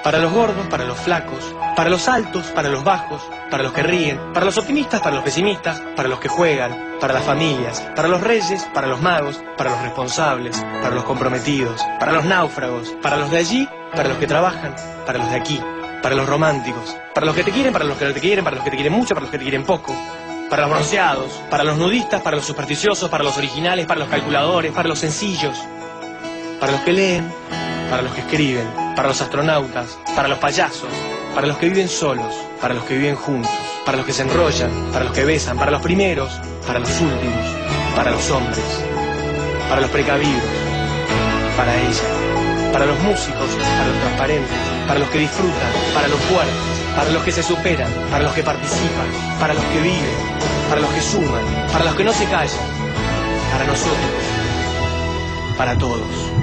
Para los gordos, para los flacos, para los altos, para los bajos, para los que ríen, para los optimistas, para los pesimistas, para los que juegan, para las familias, para los reyes, para los magos, para los responsables, para los comprometidos, para los náufragos, para los de allí, para los que trabajan, para los de aquí, para los románticos, para los que te quieren, para los que no te quieren, para los que te quieren mucho, para los que te quieren poco, para los bronceados, para los nudistas, para los supersticiosos, para los originales, para los calculadores, para los sencillos, para los que leen, para los que escriben, para los astronautas, para los payasos, para los que viven solos, para los que viven juntos, para los que se enrollan, para los que besan, para los primeros, para los últimos, para los hombres, para los precavidos, para ella, para los músicos, para los transparentes, para los que disfrutan, para los fuertes, para los que se superan, para los que participan, para los que viven, para los que suman, para los que no se callan, para nosotros, para todos.